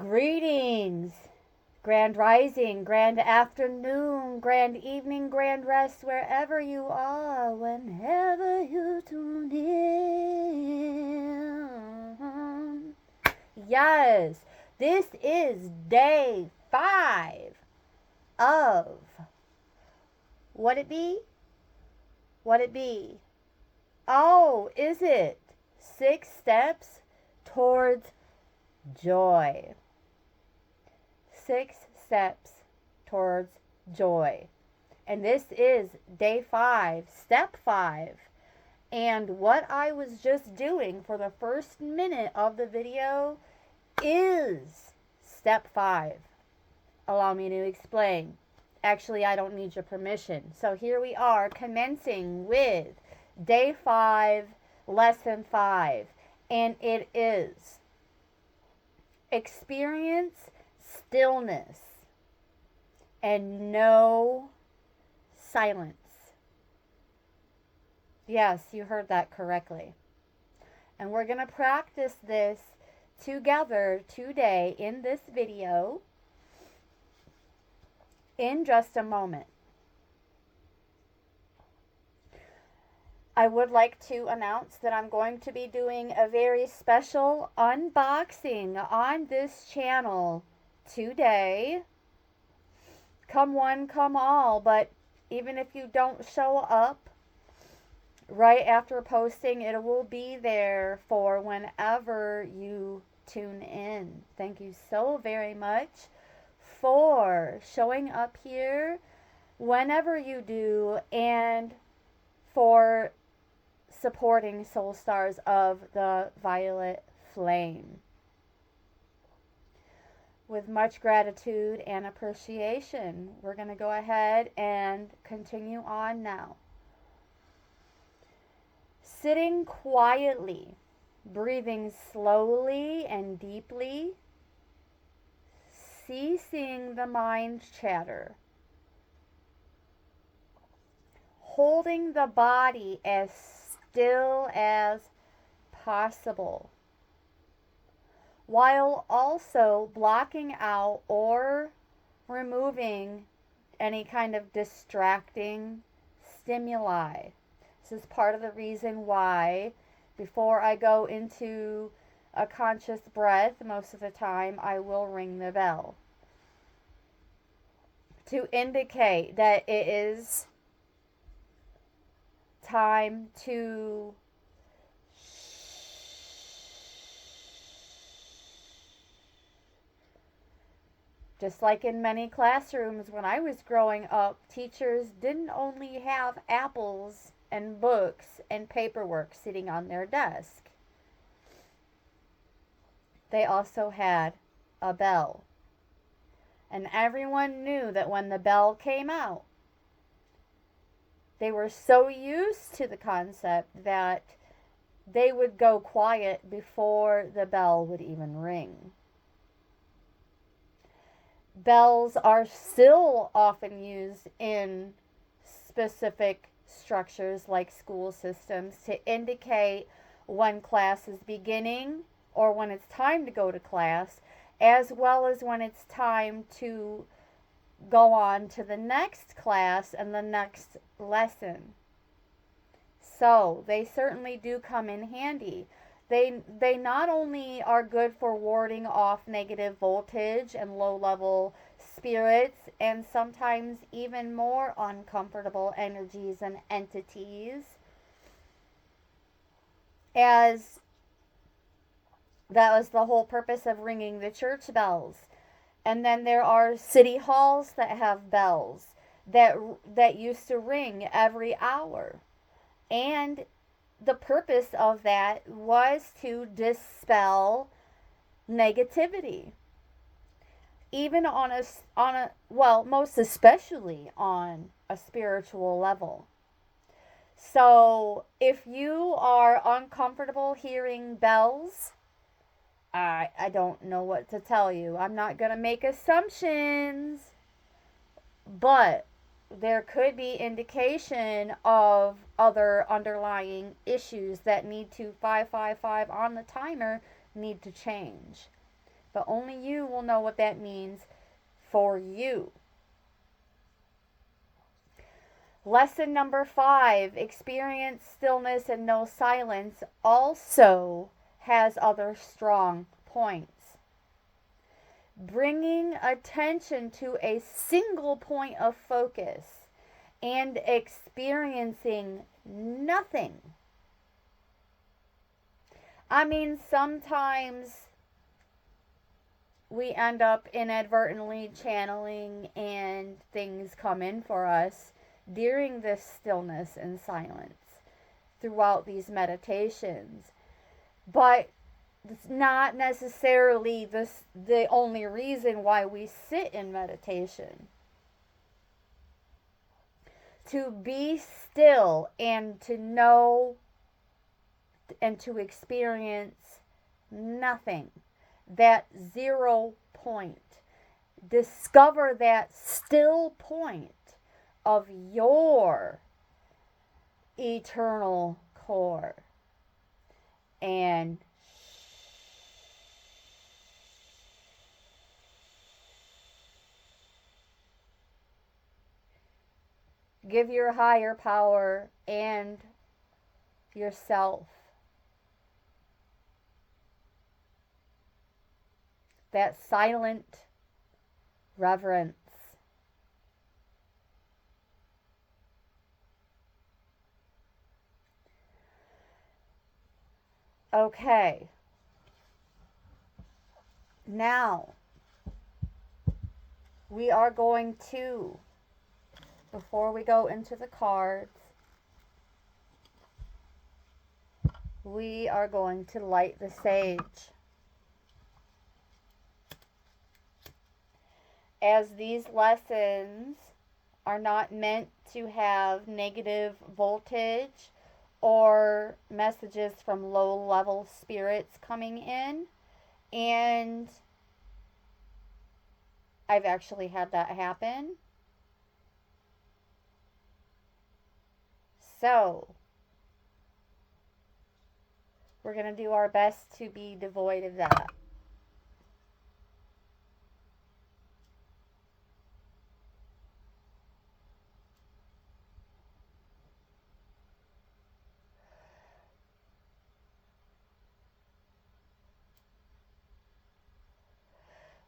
Greetings, grand rising, grand afternoon, grand evening, grand rest, wherever you are, whenever you tune in. Yes, this is day 5 of What It Be? What It Be? Oh, is it 6 steps towards joy? 6 steps towards joy. And this is day 5, step 5. And what I was just doing for the first minute of the video is step 5. Allow me to explain. Actually, I don't need your permission. So here we are, commencing with day 5, lesson 5. And it is experience stillness and no silence. Yes, you heard that correctly. And we're going to practice this together today in this video in just a moment. I would like to announce that I'm going to be doing a very special unboxing on this channel today. Come one, come all, but even if you don't show up right after posting, it will be there for whenever you tune in. Thank you so very much for showing up here whenever you do, and for supporting Soul Stars of the Violet Flame. With much gratitude and appreciation, we're going to go ahead and continue on now. Sitting quietly, breathing slowly and deeply, ceasing the mind chatter, holding the body as still as possible, while also blocking out or removing any kind of distracting stimuli. This is part of the reason why, before I go into a conscious breath, most of the time I will ring the bell to indicate that it is time to just like in many classrooms when I was growing up, teachers didn't only have apples and books and paperwork sitting on their desk. They also had a bell. And everyone knew that when the bell came out, they were so used to the concept that they would go quiet before the bell would even ring. Bells are still often used in specific structures like school systems to indicate when class is beginning or when it's time to go to class, as well as when it's time to go on to the next class and the next lesson. So they certainly do come in handy. They not only are good for warding off negative voltage and low-level spirits and sometimes even more uncomfortable energies and entities, as that was the whole purpose of ringing the church bells. And then there are city halls that have bells that used to ring every hour. And the purpose of that was to dispel negativity. Even on a well, most especially on a spiritual level. So if you are uncomfortable hearing bells, I don't know what to tell you. I'm not going to make assumptions, but there could be indication of other underlying issues that need to 555 on the timer need to change. But only you will know what that means for you. Lesson number 5, experience stillness and no silence, also has other strong points. Bringing attention to a single point of focus and experiencing nothing. I mean, sometimes we end up inadvertently channeling and things come in for us during this stillness and silence throughout these meditations. But it's not necessarily the only reason why we sit in meditation. To be still and to know and to experience nothing. That 0 point. Discover that still point of your eternal core. And give your higher power and yourself that silent reverence. Okay. Now, we are going to, before we go into the cards, we are going to light the sage. As these lessons are not meant to have negative voltage or messages from low-level spirits coming in, and I've actually had that happen. So, we're going to do our best to be devoid of that.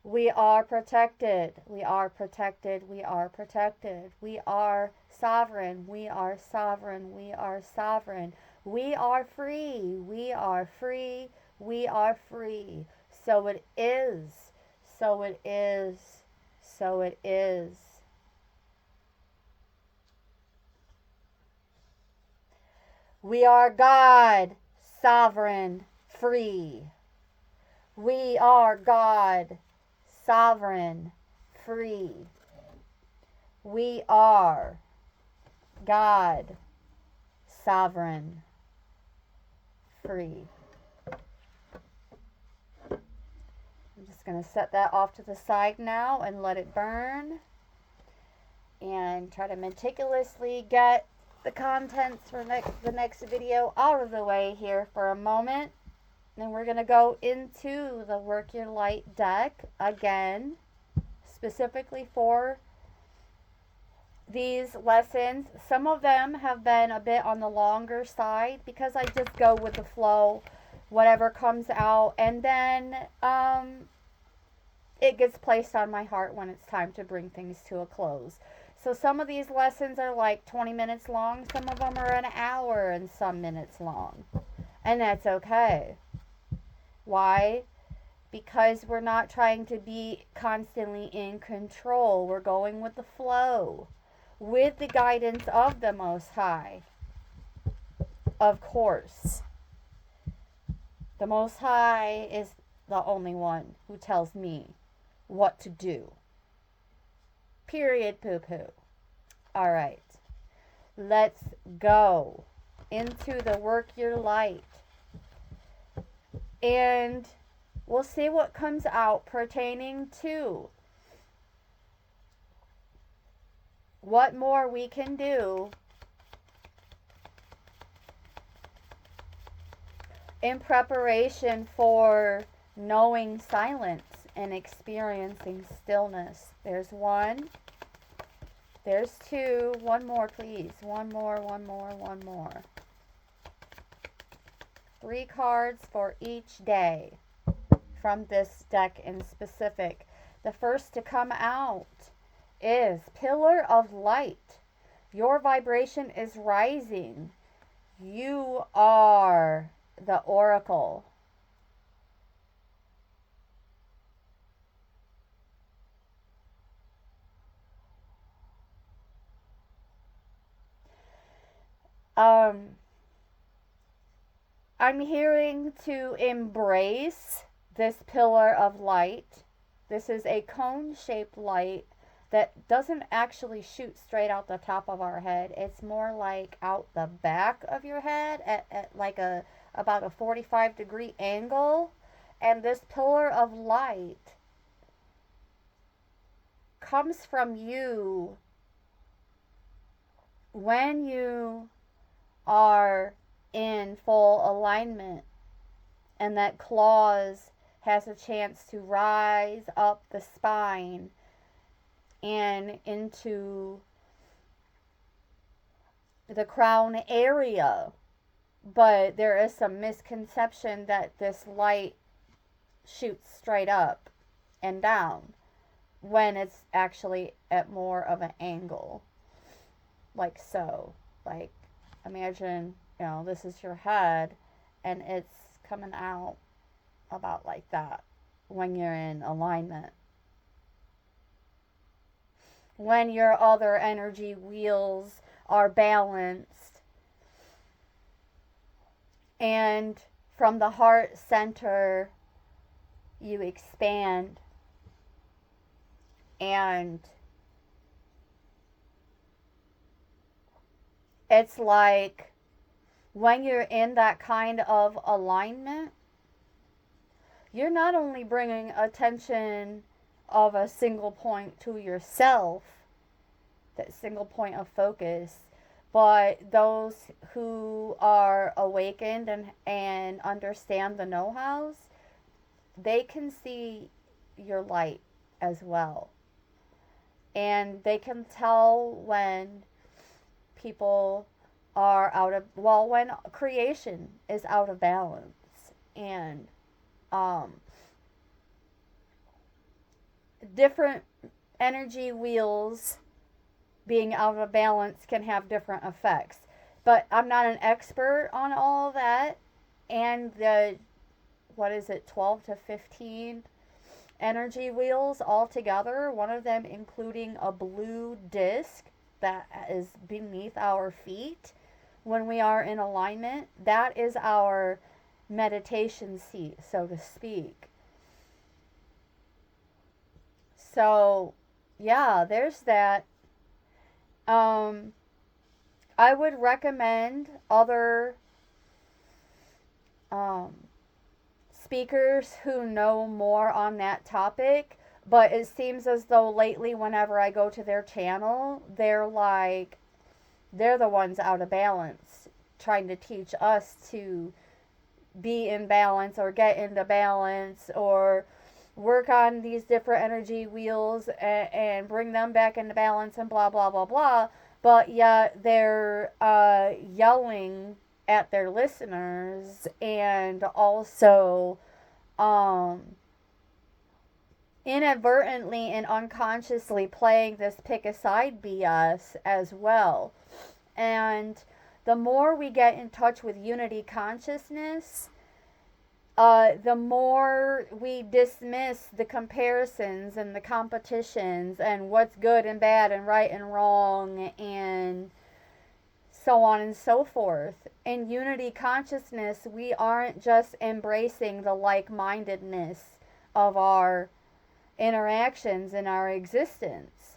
We are protected. We are protected. We are protected. We are sovereign. We are sovereign. We are sovereign. We are free. We are free. We are free. So it is. So it is. So it is. We are God, sovereign, free. We are God, sovereign, free. We are God, sovereign, free. I'm just going to set that off to the side now and let it burn. And try to meticulously get the contents for the next video out of the way here for a moment. Then we're going to go into the Work Your Light deck again, specifically for these lessons. Some of them have been a bit on the longer side because I just go with the flow, whatever comes out, and then it gets placed on my heart when it's time to bring things to a close. So some of these lessons are like 20 minutes long, some of them are an hour and some minutes long, and that's okay. Why? Because we're not trying to be constantly in control. We're going with the flow, with the guidance of the Most High. Of course. The Most High is the only one who tells me what to do. Period, poo-poo. All right. Let's go into the Work Your Light. And we'll see what comes out pertaining to what more we can do in preparation for knowing silence and experiencing stillness. There's one. There's two. One more, please. One more, one more, one more. 3 cards for each day from this deck in specific. The first to come out is Pillar of Light. Your vibration is rising. You are the oracle. I'm hearing to embrace this pillar of light. This is a cone-shaped light that doesn't actually shoot straight out the top of our head. It's more like out the back of your head at like about a 45-degree angle. And this pillar of light comes from you when you are in full alignment, and that claws has a chance to rise up the spine and into the crown area. But there is some misconception that this light shoots straight up and down when it's actually at more of an angle, like so. Like, imagine, this is your head and it's coming out about like that when you're in alignment. When your other energy wheels are balanced, and from the heart center you expand, and it's like when you're in that kind of alignment, you're not only bringing attention of a single point to yourself, that single point of focus, but those who are awakened and understand the know-hows, they can see your light as well. And they can tell when people are when creation is out of balance, and different energy wheels being out of balance can have different effects. But I'm not an expert on all of that, and the 12 to 15 energy wheels all together, one of them including a blue disc that is beneath our feet. When we are in alignment, that is our meditation seat, so to speak. So, yeah, there's that. I would recommend other speakers who know more on that topic, but it seems as though lately whenever I go to their channel, they're the ones out of balance, trying to teach us to be in balance or get into balance or work on these different energy wheels and bring them back into balance and blah, blah, blah, blah. But yet they're yelling at their listeners and also inadvertently and unconsciously playing this pick a side BS as well. And the more we get in touch with unity consciousness, the more we dismiss the comparisons and the competitions and what's good and bad and right and wrong and so on and so forth. In unity consciousness, we aren't just embracing the like-mindedness of our interactions in our existence.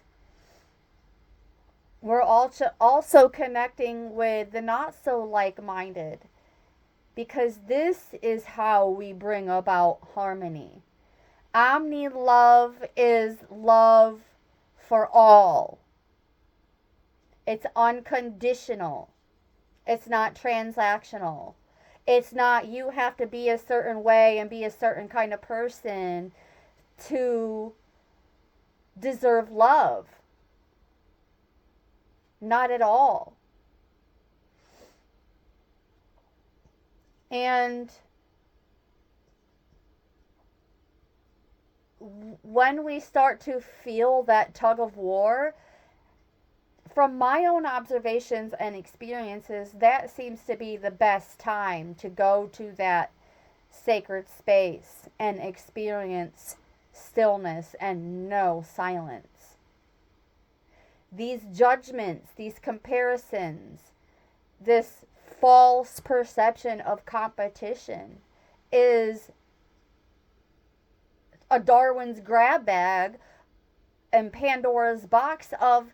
We're also connecting with the not so like-minded, because this is how we bring about harmony. Omni love is love for all. It's unconditional. It's not transactional. It's not you have to be a certain way and be a certain kind of person to deserve love. Not at all. And when we start to feel that tug of war, from my own observations and experiences, that seems to be the best time to go to that sacred space and experience stillness and no silence. These judgments, these comparisons, this false perception of competition is a Darwin's grab bag and Pandora's box of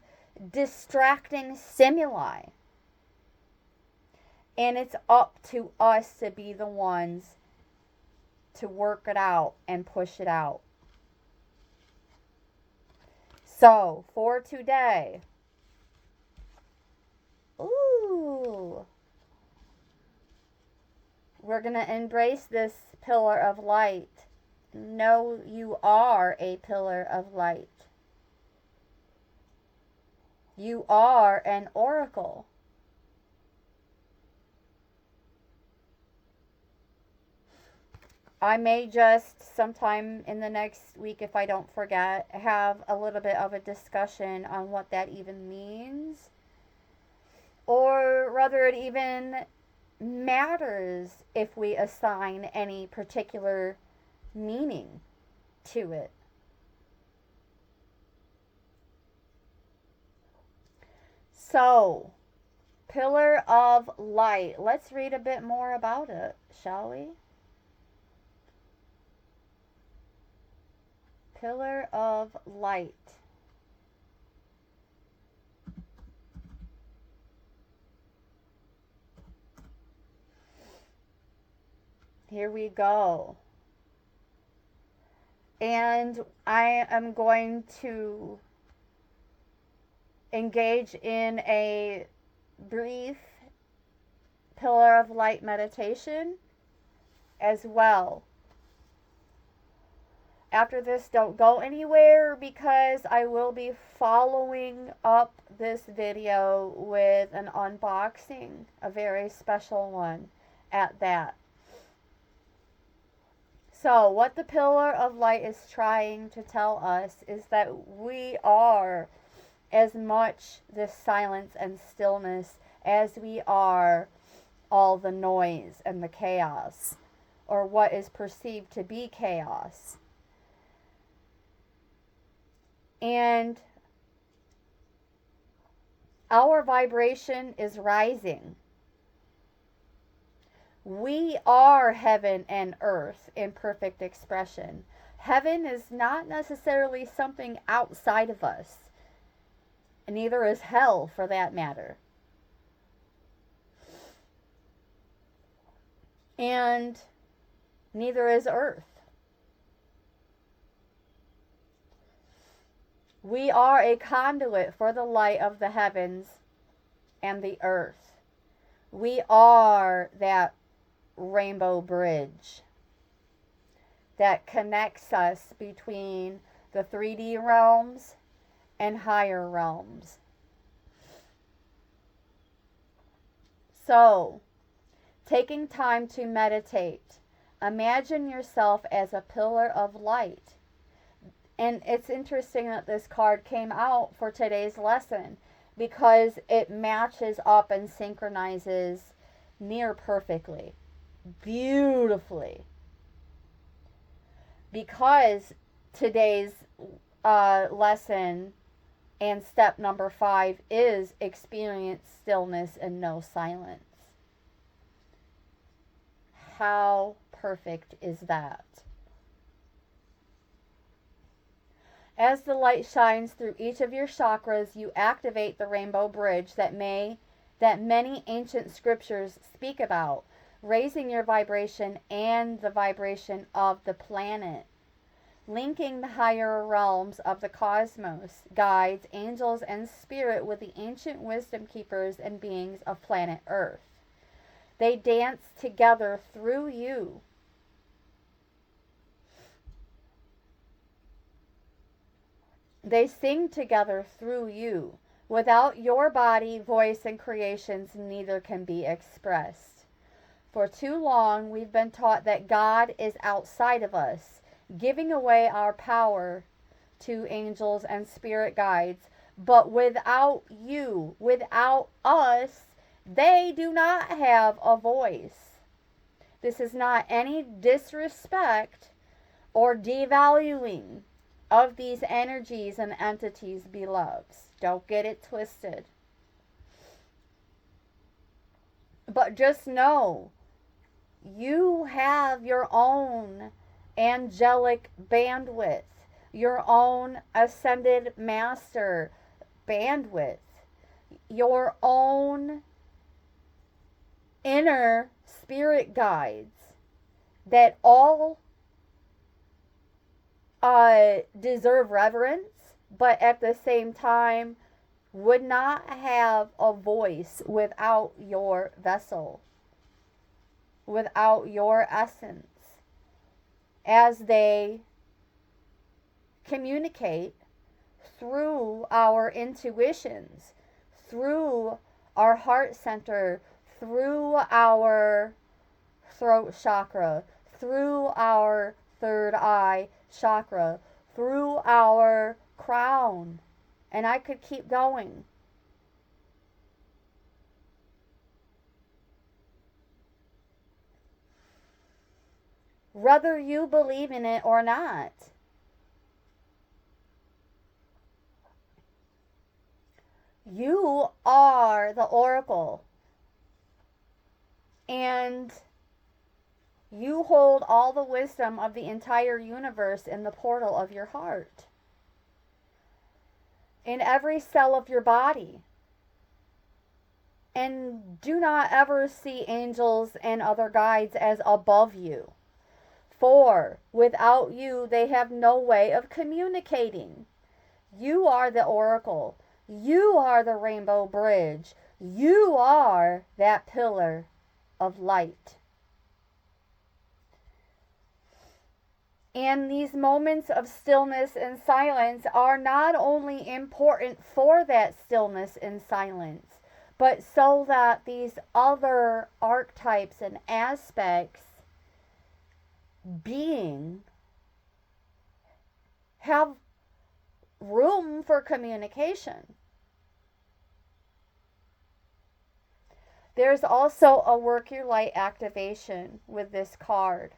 distracting stimuli. And it's up to us to be the ones to work it out and push it out. So, for today, we're going to embrace this pillar of light. Know you are a pillar of light. You are an oracle. I may just sometime in the next week, if I don't forget, have a little bit of a discussion on what that even means. Or whether it even matters if we assign any particular meaning to it. So, pillar of light. Let's read a bit more about it, shall we? Pillar of light. Here we go. And I am going to engage in a brief pillar of light meditation as well. After this, don't go anywhere because I will be following up this video with an unboxing, a very special one at that. So, what the pillar of light is trying to tell us is that we are as much this silence and stillness as we are all the noise and the chaos, or what is perceived to be chaos. And our vibration is rising. We are heaven and earth in perfect expression. Heaven is not necessarily something outside of us. Neither is hell, for that matter. And neither is earth. We are a conduit for the light of the heavens and the earth. We are that rainbow bridge that connects us between the 3D realms and higher realms. So, taking time to meditate, imagine yourself as a pillar of light. And it's interesting that this card came out for today's lesson because it matches up and synchronizes near perfectly, beautifully. Because today's lesson and step number 5 is experience stillness and no silence. How perfect is that? As the light shines through each of your chakras, you activate the rainbow bridge that many ancient scriptures speak about, raising your vibration and the vibration of the planet, linking the higher realms of the cosmos, guides, angels, and spirit with the ancient wisdom keepers and beings of planet Earth. They dance together through you. They sing together through you. Without your body, voice, and creations, neither can be expressed. For too long, we've been taught that God is outside of us, giving away our power to angels and spirit guides. But without you, without us, they do not have a voice. This is not any disrespect or devaluing of these energies and entities, beloveds. Don't get it twisted. But just know, you have your own angelic bandwidth, your own ascended master bandwidth, your own inner spirit guides that all deserve reverence, but at the same time would not have a voice without your vessel, without your essence, as they communicate through our intuitions, through our heart center, through our throat chakra, through our third eye chakra, through our crown. And I could keep going. Whether you believe in it or not, you are the oracle. And you hold all the wisdom of the entire universe in the portal of your heart, in every cell of your body. And do not ever see angels and other guides as above you. For without you, they have no way of communicating. You are the oracle. You are the rainbow bridge. You are that pillar of light. And these moments of stillness and silence are not only important for that stillness and silence, but so that these other archetypes and aspects being have room for communication. There's also a work your light activation with this card.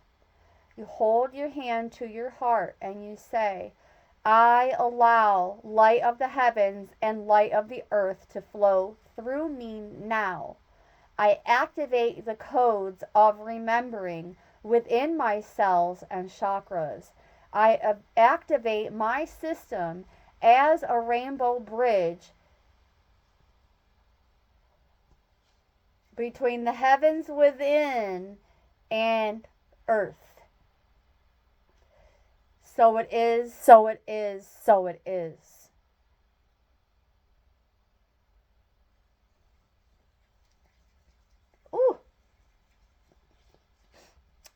You hold your hand to your heart and you say, I allow light of the heavens and light of the earth to flow through me now. I activate the codes of remembering within my cells and chakras. I activate my system as a rainbow bridge between the heavens within and earth. So it is, so it is, so it is. Ooh.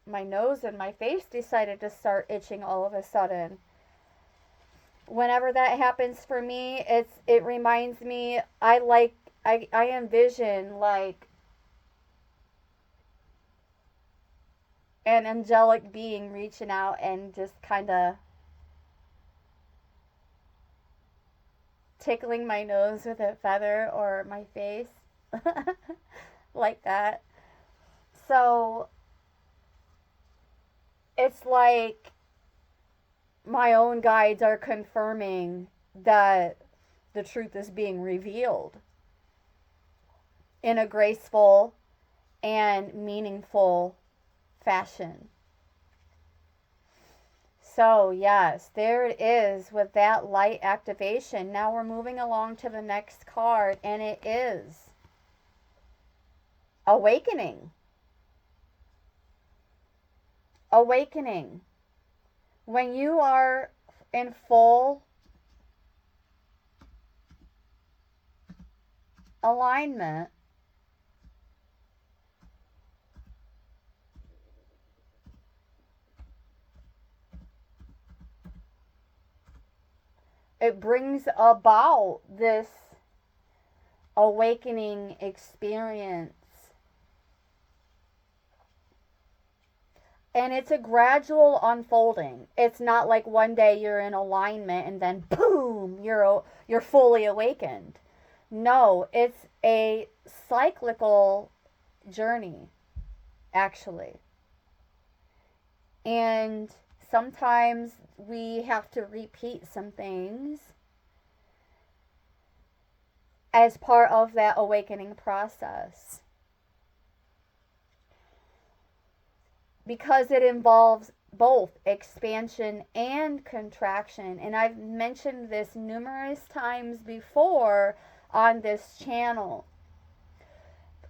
My nose and my face decided to start itching all of a sudden. Whenever that happens for me, it reminds me, I envision like an angelic being reaching out and just kind of tickling my nose with a feather or my face like that. So it's like my own guides are confirming that the truth is being revealed in a graceful and meaningful fashion. So yes, there it is with that light activation. Now we're moving along to the next card, and it is awakening. Awakening. When you are in full alignment it brings about this awakening experience. And it's a gradual unfolding. It's not like one day you're in alignment and then boom, you're fully awakened. No, it's a cyclical journey, actually. And sometimes we have to repeat some things as part of that awakening process, because it involves both expansion and contraction. And I've mentioned this numerous times before on this channel.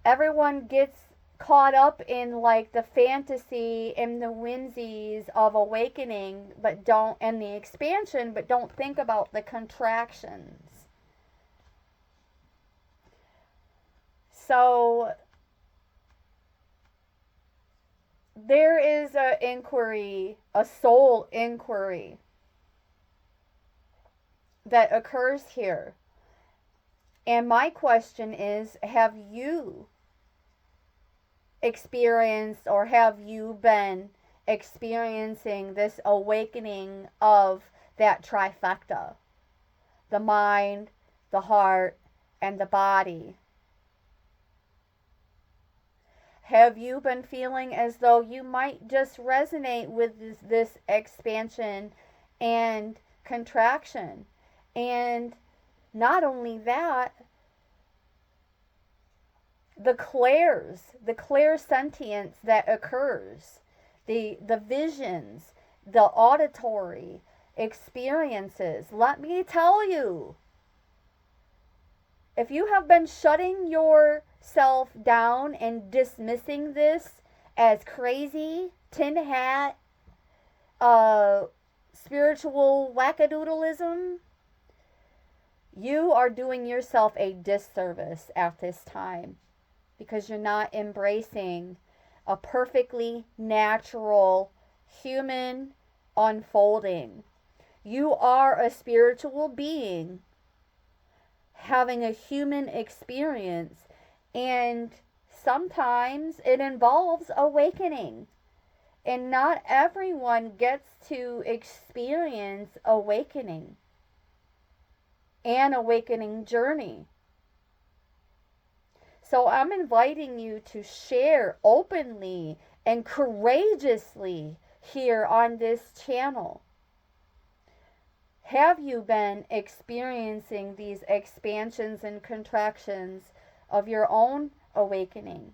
Everyone gets caught up in like the fantasy and the whimsies of awakening, and the expansion, but don't think about the contractions. So there is a inquiry, a soul inquiry that occurs here. And my question is, have you experienced, or have you been experiencing this awakening of that trifecta? The mind, the heart, and the body. Have you been feeling as though you might just resonate with this expansion and contraction? And not only that, the clairsentience that occurs, the visions, the auditory experiences. Let me tell you, if you have been shutting yourself down and dismissing this as crazy, tin hat, spiritual wackadoodleism, you are doing yourself a disservice at this time, because you're not embracing a perfectly natural human unfolding. You are a spiritual being having a human experience, and sometimes it involves awakening. And not everyone gets to experience awakening, an awakening journey. So I'm inviting you to share openly and courageously here on this channel. Have you been experiencing these expansions and contractions of your own awakening?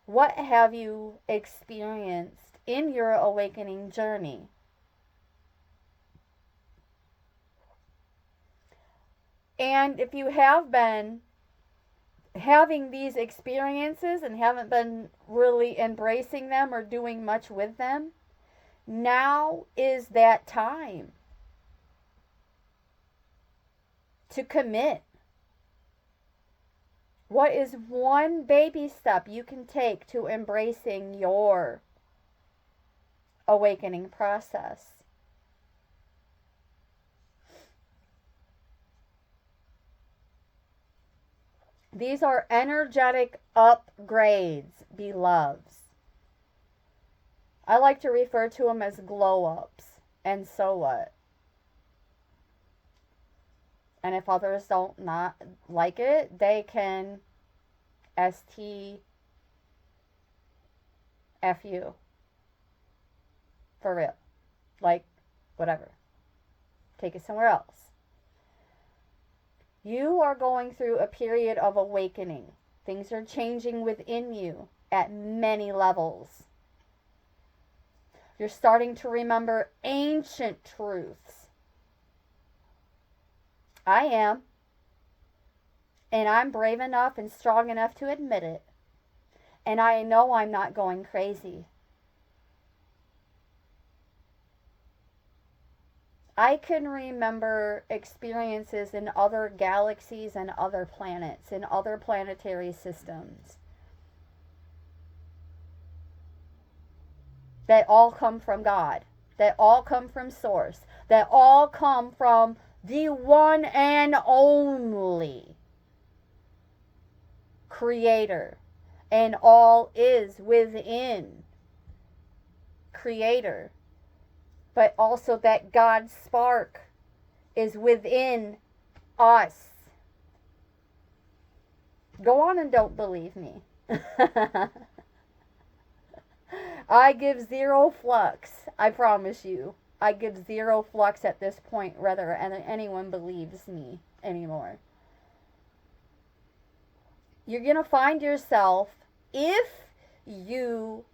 What have you experienced in your awakening journey? And if you have been having these experiences and haven't been really embracing them or doing much with them, now is that time to commit. What is one baby step you can take to embracing your awakening process? These are energetic upgrades, beloveds. I like to refer to them as glow-ups. And so what? And if others don't not like it, they can STFU. For real. Like, whatever. Take it somewhere else. You are going through a period of awakening. Things are changing within you at many levels. You're starting to remember ancient truths. I am. And I'm brave enough and strong enough to admit it. And I know I'm not going crazy. I can remember experiences in other galaxies and other planets, in other planetary systems, that all come from God, that all come from source, that all come from the one and only creator, and all is within creator, but also that God's spark is within us. Go on and don't believe me. I give zero flux. I promise you. I give zero flux at this point, whether anyone believes me anymore. You're going to find yourself, if you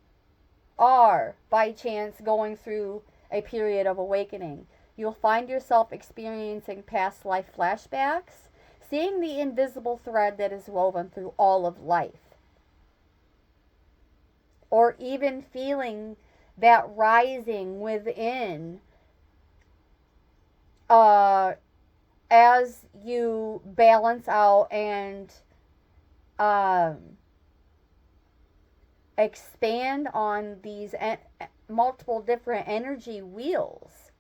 are by chance going through a period of awakening, you'll find yourself experiencing past life flashbacks, seeing the invisible thread that is woven through all of life, or even feeling that rising within as you balance out and expand on these multiple different energy wheels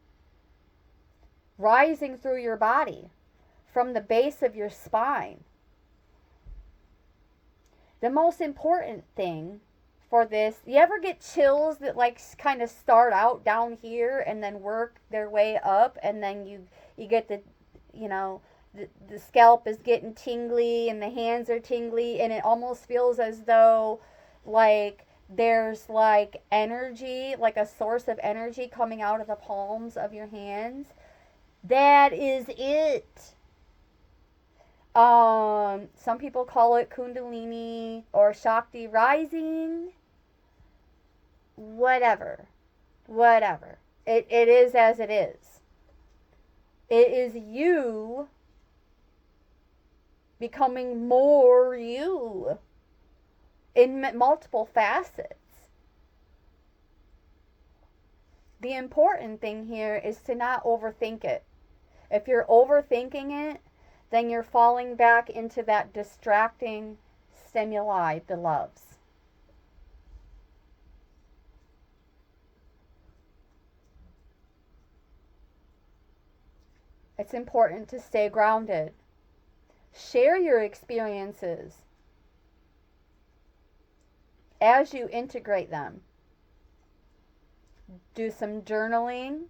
rising through your body from the base of your spine. The most important thing for this, you ever get chills that like kind of start out down here and then work their way up, and then you get the, you know, the scalp is getting tingly and the hands are tingly, and it almost feels as though like there's like energy, like a source of energy coming out of the palms of your hands. That is it. Some people call it Kundalini or Shakti rising. Whatever. It is as it is. It is you becoming more you in multiple facets. The important thing here is to not overthink it. If you're overthinking it, then you're falling back into that distracting stimuli, beloveds. It's important to stay grounded. Share your experiences as you integrate them. Do some journaling.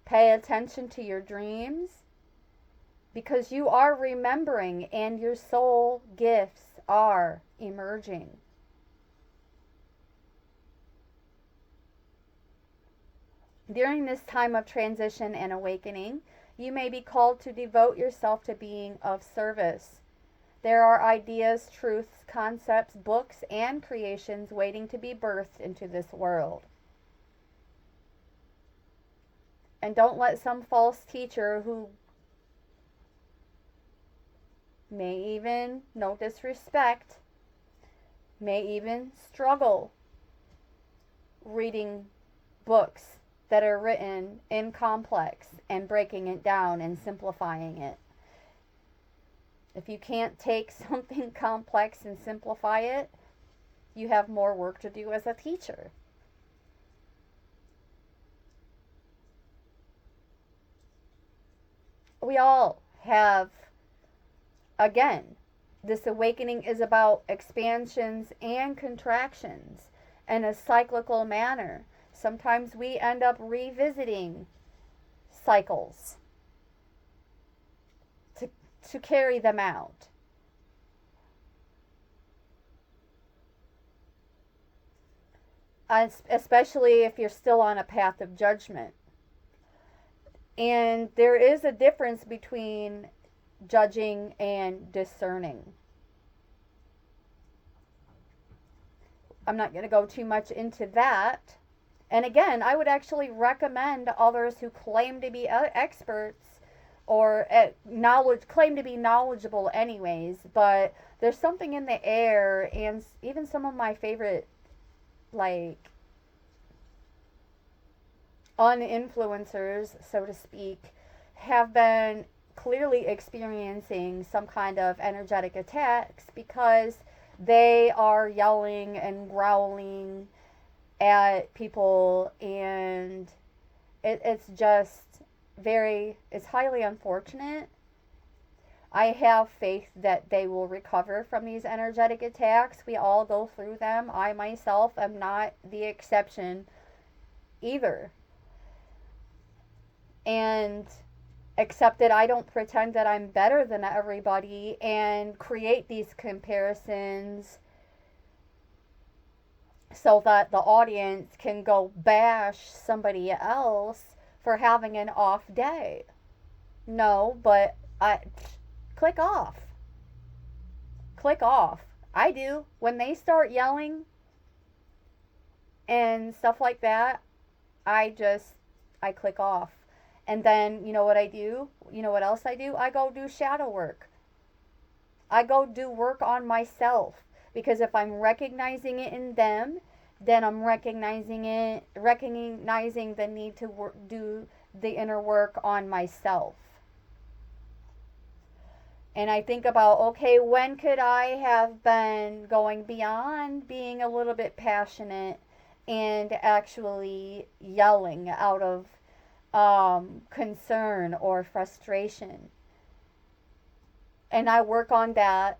Pay attention to your dreams, because you are remembering and your soul gifts are emerging. During this time of transition and awakening, you may be called to devote yourself to being of service. There are ideas, truths, concepts, books, and creations waiting to be birthed into this world. And don't let some false teacher who may even, no disrespect, may even struggle reading books that are written in complex and breaking it down and simplifying it. If you can't take something complex and simplify it, you have more work to do as a teacher. We all have, again, this awakening is about expansions and contractions in a cyclical manner. Sometimes we end up revisiting cycles to carry them out. Especially if you're still on a path of judgment. And there is a difference between judging and discerning. I'm not going to go too much into that. And again, I would actually recommend others who claim to be experts or claim to be knowledgeable anyways, but there's something in the air, and even some of my favorite like uninfluencers, so to speak, have been clearly experiencing some kind of energetic attacks because they are yelling and growling at people and it's just it's highly unfortunate. I have faith that they will recover from these energetic attacks. We all go through them. I myself am not the exception either. And except that I don't pretend that I'm better than everybody and create these comparisons so that the audience can go bash somebody else for having an off day. No, but click off. Click off. I do. When they start yelling and stuff like that, I click off. And then, you know what I do? You know what else I do? I go do shadow work. I go do work on myself. Because if I'm recognizing it in them, then I'm recognizing the need to do the inner work on myself. And I think about, okay, when could I have been going beyond being a little bit passionate and actually yelling out of concern or frustration? And I work on that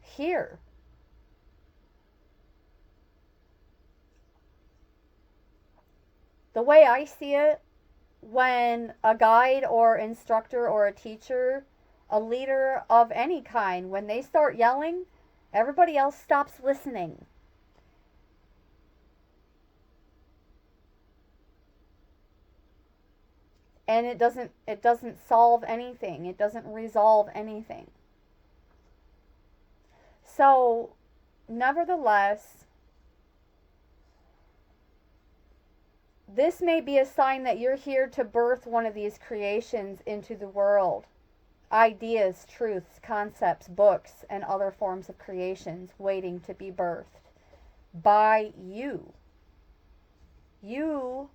here. The way I see it, when a guide or instructor or a teacher, a leader of any kind, when they start yelling, everybody else stops listening. And it doesn't solve anything. It doesn't resolve anything. So, nevertheless, this may be a sign that you're here to birth one of these creations into the world. Ideas, truths, concepts, books, and other forms of creations waiting to be birthed by you. You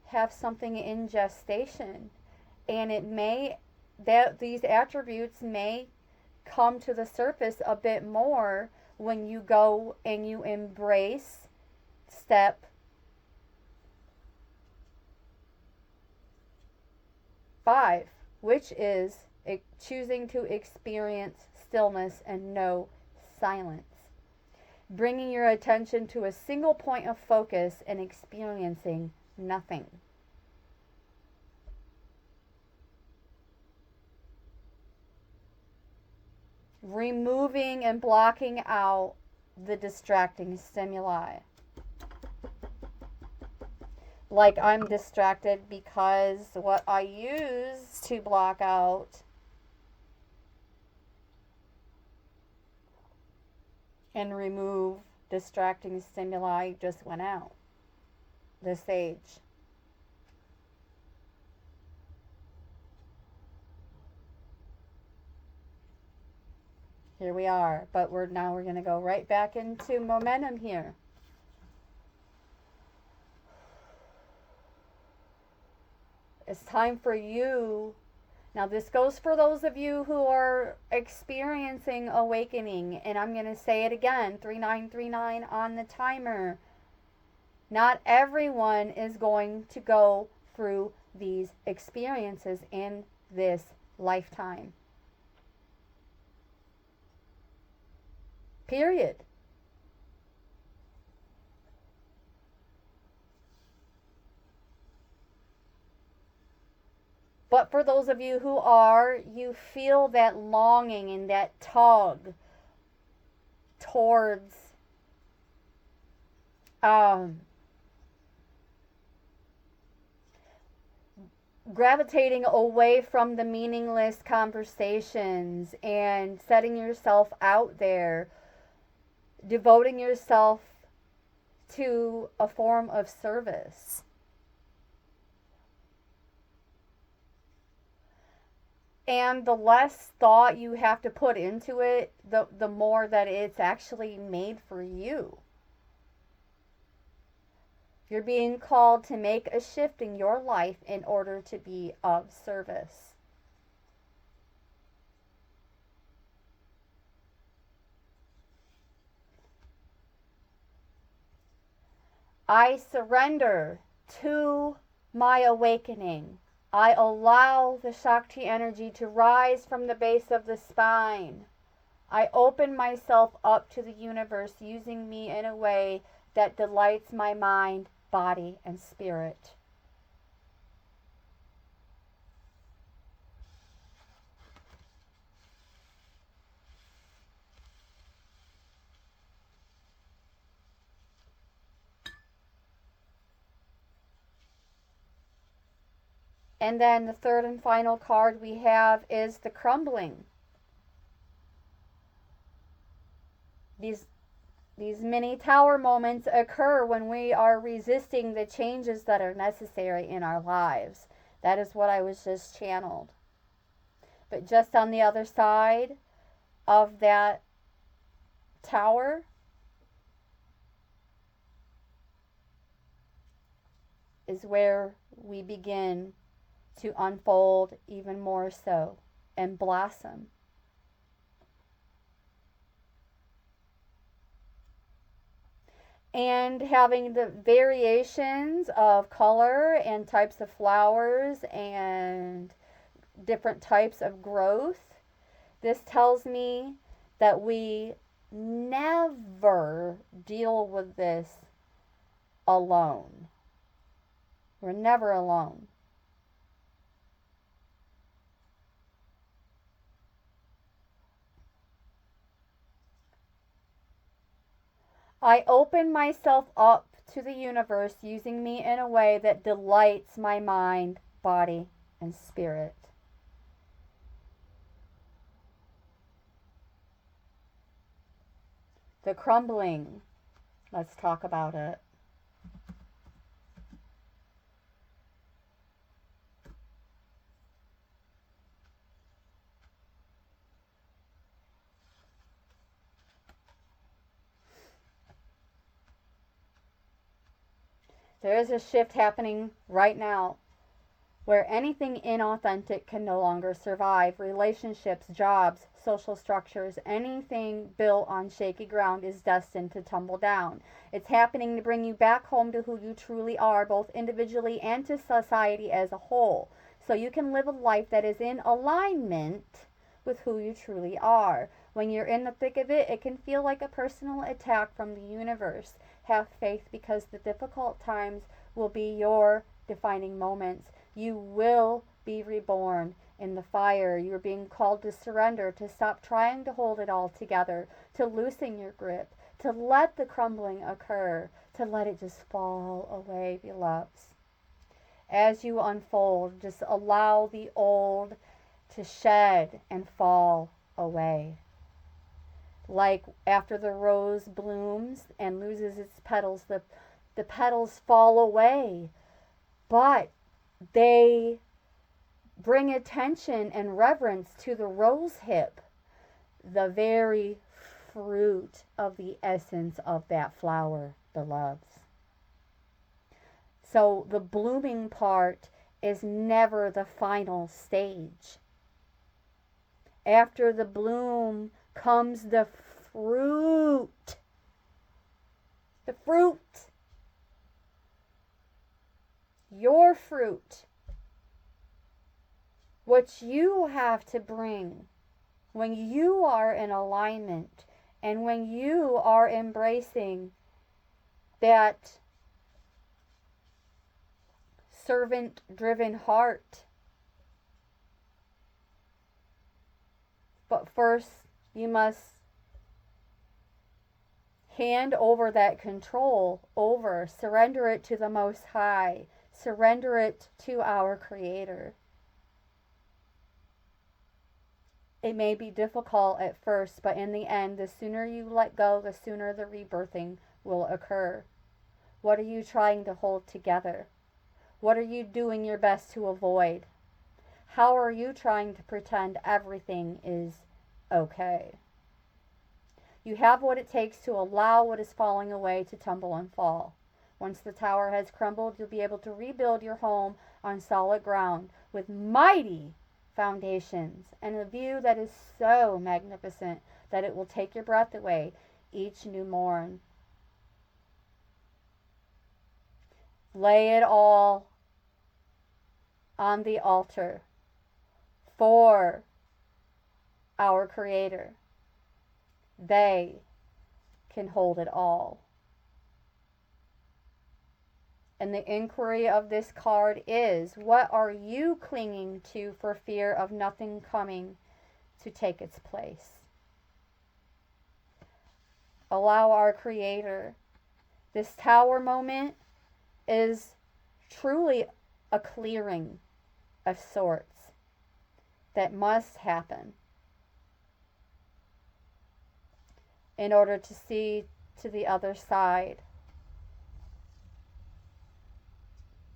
have something in gestation, and these attributes may come to the surface a bit more when you go and you embrace step 5, which is choosing to experience stillness and know silence. Bringing your attention to a single point of focus and experiencing nothing. Removing and blocking out the distracting stimuli. Like I'm distracted because what I use to block out and remove distracting stimuli just went out. The sage. Here we are, but we're going to go right back into momentum here. It's time for you. Now this goes for those of you who are experiencing awakening, and I'm going to say it again, 3939 on the timer. Not everyone is going to go through these experiences in this lifetime. Period. But for those of you who are, you feel that longing and that tug towards gravitating away from the meaningless conversations and setting yourself out there, devoting yourself to a form of service. And the less thought you have to put into it, the more that it's actually made for you. You're being called to make a shift in your life in order to be of service. I surrender to my awakening. I allow the Shakti energy to rise from the base of the spine. I open myself up to the universe, using me in a way that delights my mind, body, and spirit. And then the third and final card we have is the crumbling. These mini tower moments occur when we are resisting the changes that are necessary in our lives. That is what I was just channeled. But just on the other side of that tower is where we begin to unfold even more so and blossom. And having the variations of color and types of flowers and different types of growth, this tells me that we never deal with this alone. We're never alone. I open myself up to the universe, using me in a way that delights my mind, body, and spirit. The crumbling. Let's talk about it. There is a shift happening right now where anything inauthentic can no longer survive. Relationships, jobs, social structures, anything built on shaky ground is destined to tumble down. It's happening to bring you back home to who you truly are, both individually and to society as a whole, so you can live a life that is in alignment with who you truly are. When you're in the thick of it, it can feel like a personal attack from the universe. Have faith, because the difficult times will be your defining moments. You will be reborn in the fire. You're being called to surrender, to stop trying to hold it all together, to loosen your grip, to let the crumbling occur, to let it just fall away, beloveds. As you unfold, just allow the old to shed and fall away. Like after the rose blooms and loses its petals, the petals fall away, but they bring attention and reverence to the rose hip, the very fruit of the essence of that flower, beloveds. So the blooming part is never the final stage. After the bloom comes the fruit. The fruit. Your fruit. What you have to bring when you are in alignment and when you are embracing that servant-driven heart. But first, you must hand over that control surrender it to the Most High, surrender it to our Creator. It may be difficult at first, but in the end, the sooner you let go, the sooner the rebirthing will occur. What are you trying to hold together? What are you doing your best to avoid? How are you trying to pretend everything is okay? You have what it takes to allow what is falling away to tumble and fall. Once the tower has crumbled, you'll be able to rebuild your home on solid ground with mighty foundations and a view that is so magnificent that it will take your breath away each new morn. Lay it all on the altar for our Creator. They can hold it all. And the inquiry of this card is, what are you clinging to for fear of nothing coming to take its place? Allow our Creator. This Tower moment is truly a clearing of sorts that must happen in order to see to the other side,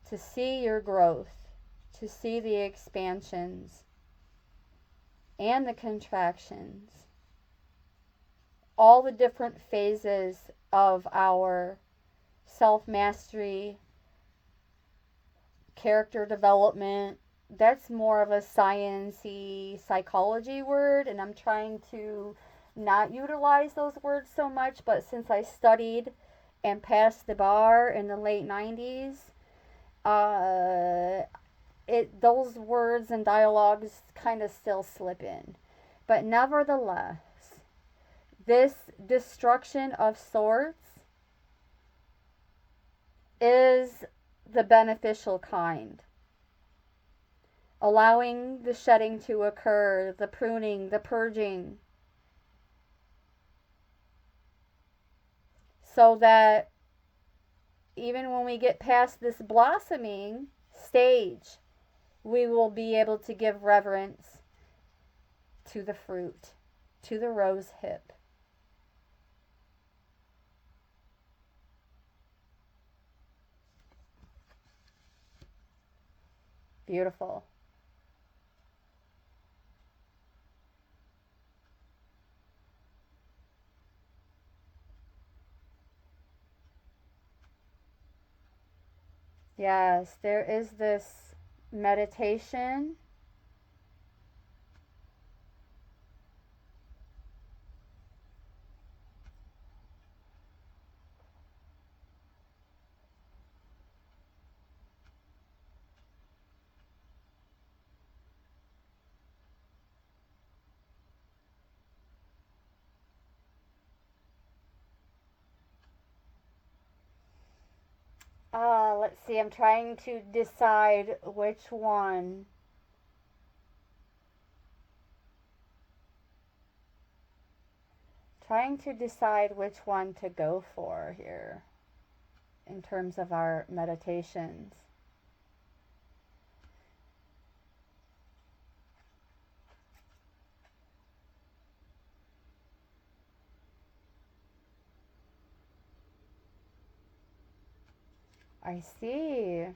to see your growth, to see the expansions and the contractions, all the different phases of our self-mastery, character development. That's more of a science-y psychology word, and I'm trying to not utilize those words so much, but since I studied and passed the bar in the late 90s, those words and dialogues kind of still slip in. But nevertheless, this destruction of sorts is the beneficial kind. Allowing the shedding to occur, the pruning, the purging, so that even when we get past this blossoming stage, we will be able to give reverence to the fruit, to the rose hip. Beautiful. Yes, there is this meditation. Let's see, I'm trying to decide which one. Trying to decide which one to go for here in terms of our meditations. I see.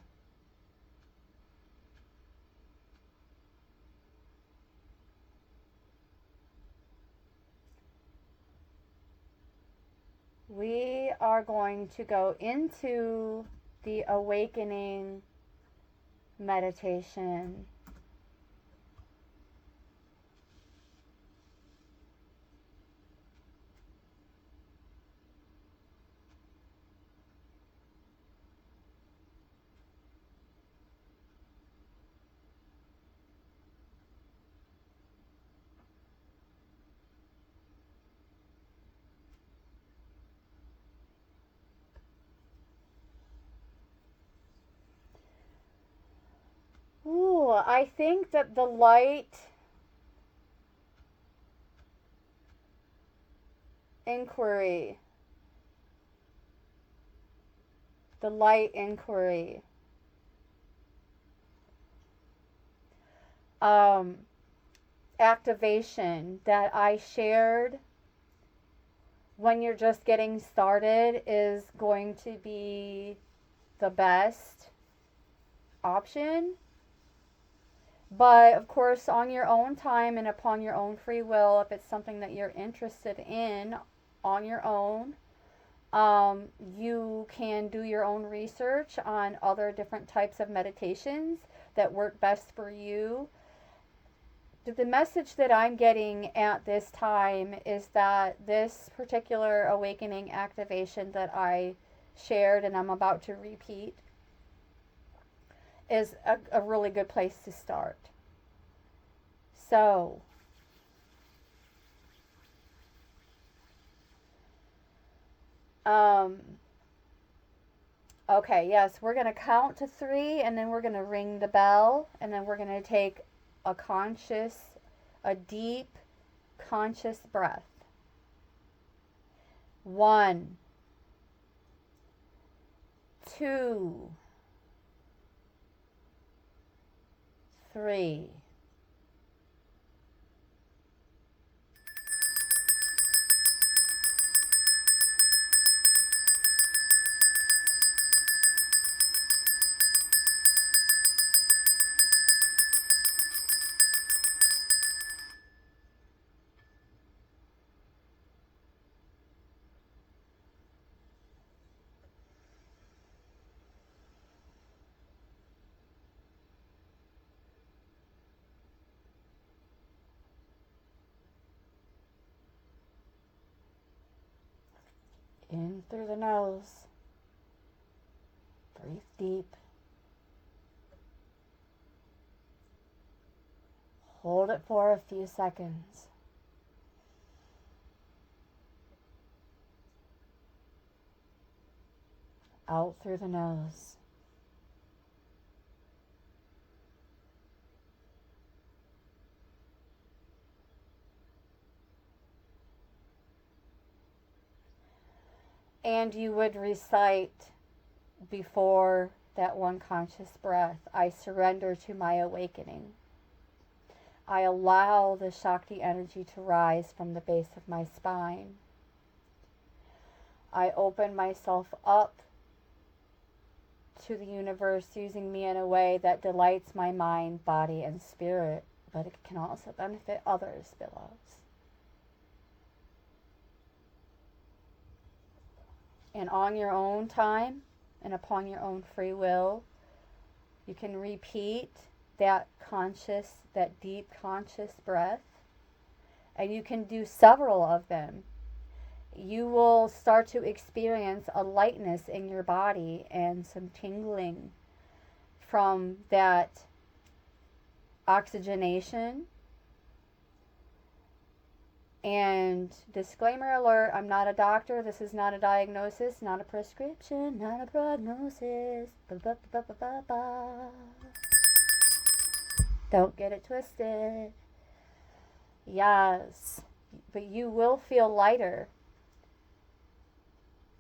We are going to go into the awakening meditation. Ooh, I think that the light inquiry, activation that I shared when you're just getting started is going to be the best option. But of course, on your own time and upon your own free will, if it's something that you're interested in on your own, you can do your own research on other different types of meditations that work best for you. The message that I'm getting at this time is that this particular awakening activation that I shared and I'm about to repeat is a really good place to start. So, okay, yes, we're going to count to 3, and then we're going to ring the bell, and then we're going to take a deep, conscious breath. 1, 2, 3. In through the nose. Breathe deep. Hold it for a few seconds. Out through the nose. And you would recite before that one conscious breath, I surrender to my awakening. I allow the Shakti energy to rise from the base of my spine. I open myself up to the universe using me in a way that delights my mind, body, and spirit, but it can also benefit others below. And on your own time and upon your own free will, you can repeat that deep conscious breath, and you can do several of them. You will start to experience a lightness in your body and some tingling from that oxygenation. And disclaimer alert, I'm not a doctor. This is not a diagnosis, not a prescription, not a prognosis. Don't get it twisted. Yes, but you will feel lighter.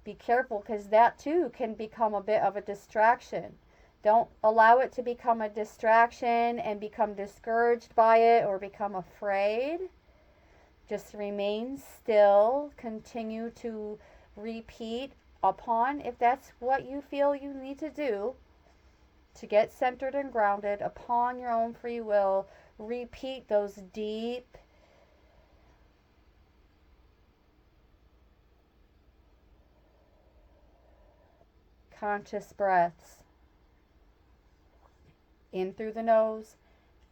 Be careful, because that too can become a bit of a distraction. Don't allow it to become a distraction and become discouraged by it or become afraid. Just remain still. Continue to repeat upon, if that's what you feel you need to do, to get centered and grounded upon your own free will. Repeat those deep, conscious breaths. In through the nose,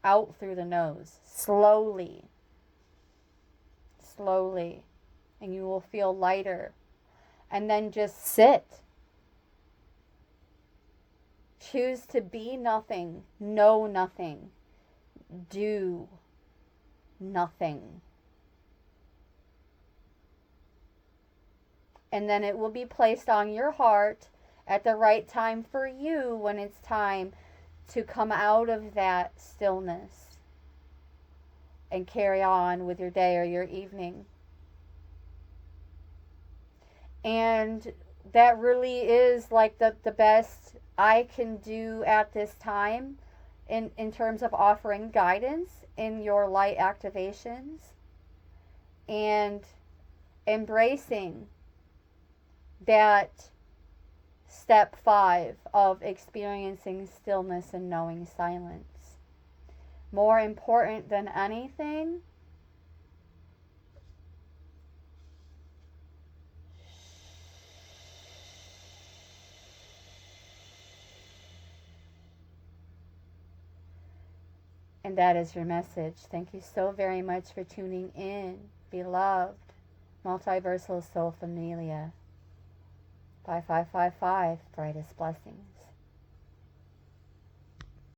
out through the nose. Slowly. Slowly. And you will feel lighter. And then just sit. Choose to be nothing, know nothing, do nothing. And then it will be placed on your heart at the right time for you, when it's time to come out of that stillness and carry on with your day or your evening. And that really is like the best I can do at this time in terms of offering guidance in your light activations and embracing that step 5 of experiencing stillness and knowing silence. More important than anything, and that is your message. Thank you so very much for tuning in, beloved multiversal soul familia. 5555, brightest blessings.